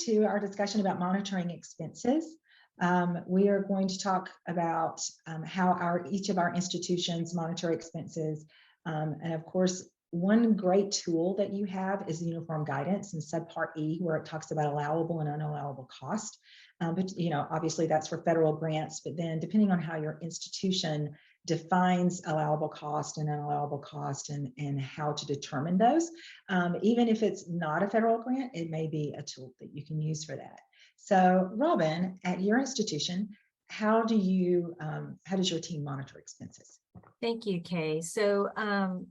to our discussion about monitoring expenses. We are going to talk about how each of our institutions monitor expenses. And of course, one great tool that you have is the uniform guidance in subpart E, where it talks about allowable and unallowable cost. But obviously that's for federal grants, but then depending on how your institution defines allowable cost and unallowable cost and how to determine those, even if it's not a federal grant, it may be a tool that you can use for that. So Robyn, at your institution, how does your team monitor expenses? Thank you, Kay. So I'm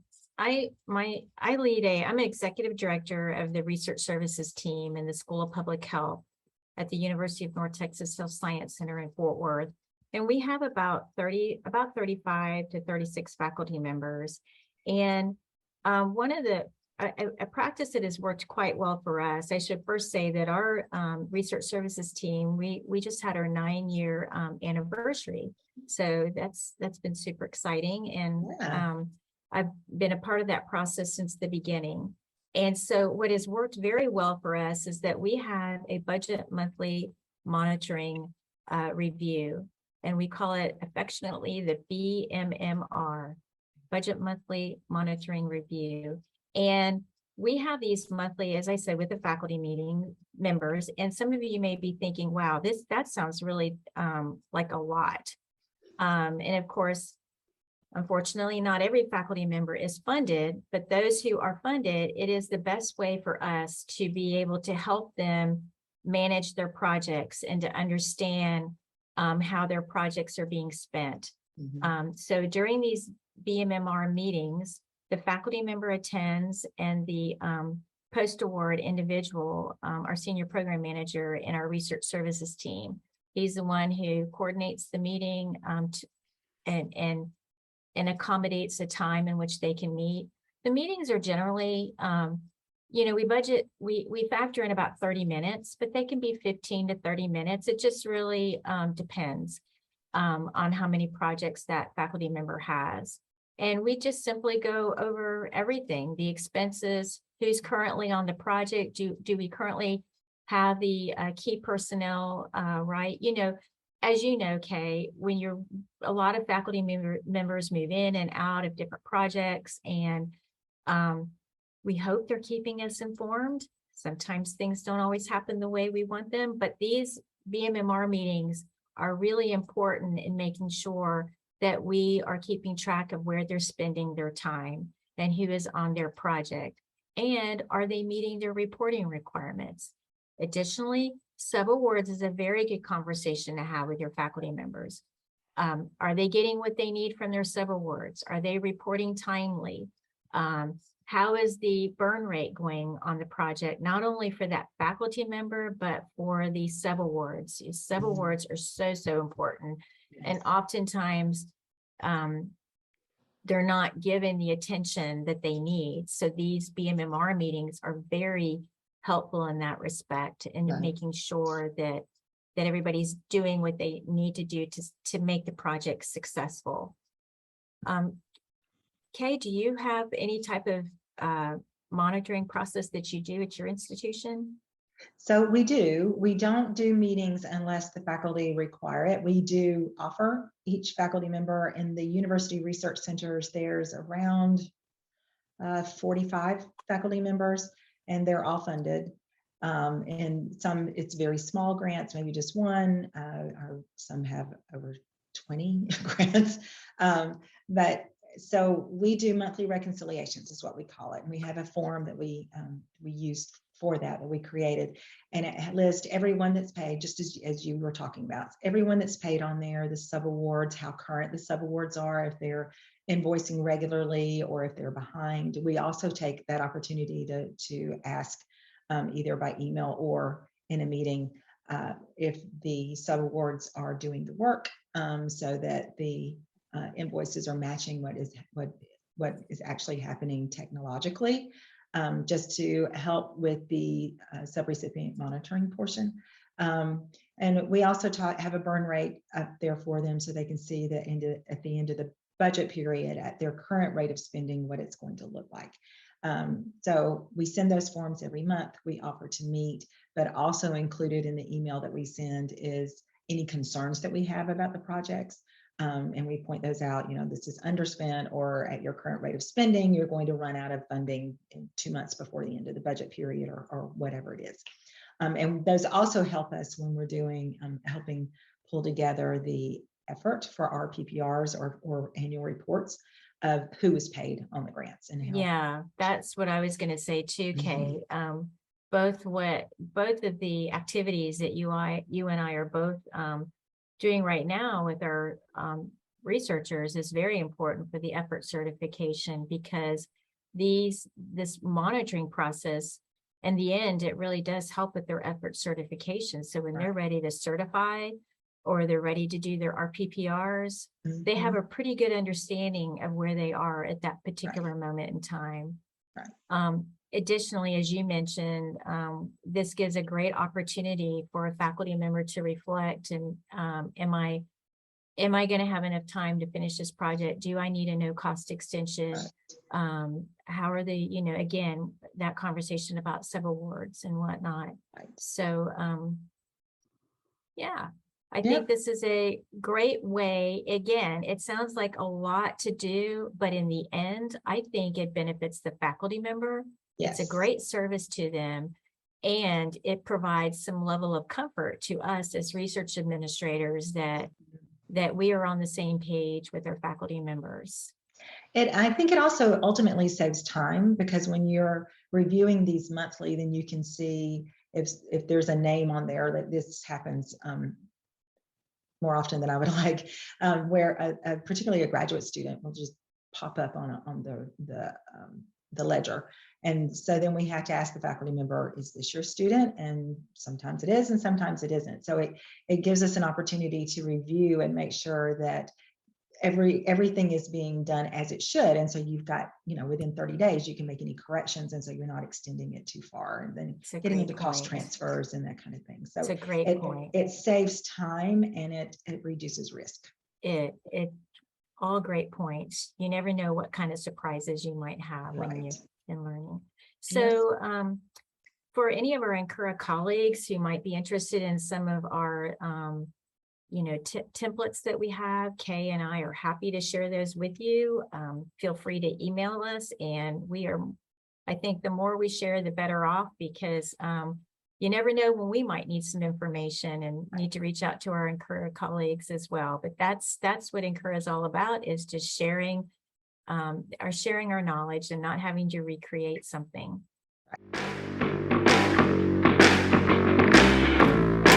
an executive director of the research services team in the School of Public Health at the University of North Texas Health Science Center in Fort Worth. And we have about 35 to 36 faculty members. And one of a practice that has worked quite well for us, I should first say that our research services team, we just had our 9-year anniversary. So that's been super exciting. And yeah. I've been a part of that process since the beginning. And so what has worked very well for us is that we have a budget monthly monitoring review, and we call it affectionately the BMMR, Budget Monthly Monitoring Review. And we have these monthly, as I said, with the faculty meeting members. And some of you may be thinking, wow, that sounds really like a lot. And of course, unfortunately, not every faculty member is funded, but those who are funded, it is the best way for us to be able to help them manage their projects and to understand how their projects are being spent. Mm-hmm. So during these BMMR meetings, the faculty member attends, and the post-award individual, our senior program manager in our research services team, he's the one who coordinates the meeting and accommodates the time in which they can meet. The meetings are generally, we factor in about 30 minutes, but they can be 15 to 30 minutes. It just really depends on how many projects that faculty member has. And we just simply go over everything, the expenses, who's currently on the project, do we currently have the key personnel, right? As you know, Kay, when a lot of faculty members move in and out of different projects, and we hope they're keeping us informed. Sometimes things don't always happen the way we want them, but these BMMR meetings are really important in making sure that we are keeping track of where they're spending their time and who is on their project, and are they meeting their reporting requirements. Additionally, subawards is a very good conversation to have with your faculty members. Are they getting what they need from their subawards? Are they reporting timely? How is the burn rate going on the project, not only for that faculty member, but for the subawards? Subawards are so important. Yes. And oftentimes they're not given the attention that they need. So these BMMR meetings are very helpful in that respect, and right. Making sure that everybody's doing what they need to do to make the project successful. Kay, do you have any type of monitoring process that you do at your institution? So we do. We don't do meetings unless the faculty require it. We do offer each faculty member in the university research centers. There's around 45 faculty members, and they're all funded. And some, it's very small grants, maybe just one, or some have over 20 grants. But so we do monthly reconciliations is what we call it. And we have a form that we use for that we created, and it lists everyone that's paid, just as you were talking about, everyone that's paid on there, the subawards, how current the subawards are, if they're invoicing regularly or if they're behind. We also take that opportunity to ask either by email or in a meeting if the subawards are doing the work, so that the invoices are matching what is actually happening technologically, just to help with the subrecipient monitoring portion. And we also have a burn rate up there for them, so they can see that at the end of budget period at their current rate of spending, what it's going to look like. So we send those forms every month. We offer to meet, but also included in the email that we send is any concerns that we have about the projects. And we point those out, this is underspent, or at your current rate of spending, you're going to run out of funding in 2 months before the end of the budget period, or whatever it is. And those also help us when we're doing, helping pull together the effort for our PPRs or annual reports of who was paid on the grants and how. Yeah, that's what I was going to say too, Kay. Both of the activities that you and I are both doing right now with our researchers is very important for the effort certification, because this monitoring process, in the end, it really does help with their effort certification. So when they're ready to certify, or they're ready to do their RPPRs, they have a pretty good understanding of where they are at that particular moment in time. Additionally, as you mentioned, this gives a great opportunity for a faculty member to reflect, and am I going to have enough time to finish this project? Do I need a no-cost extension? How are they, again, that conversation about subawards and whatnot. So, yeah. I think this is a great way. Again, it sounds like a lot to do, but in the end, I think it benefits the faculty member. It's a great service to them, and it provides some level of comfort to us as research administrators that we are on the same page with our faculty members. I think it also ultimately saves time, because when you're reviewing these monthly, then you can see if there's a name on there that this happens more often than I would like, where particularly a graduate student will just pop up on the ledger. And so then we have to ask the faculty member, is this your student? And sometimes it is, and sometimes it isn't. So it gives us an opportunity to review and make sure that everything is being done as it should. And so you've got, within 30 days, you can make any corrections. And so you're not extending it too far and then getting into cost transfers and that kind of thing. So it's a great point. It saves time, and it reduces risk. It all great points. You never know what kind of surprises you might have when you're in learning. So for any of our Incura colleagues who might be interested in some of our templates that we have, Kay and I are happy to share those with you. Feel free to email us, and I think the more we share, the better off, because you never know when we might need some information and need to reach out to our Incura colleagues as well. But that's what Incura is all about, is just sharing our knowledge and not having to recreate something.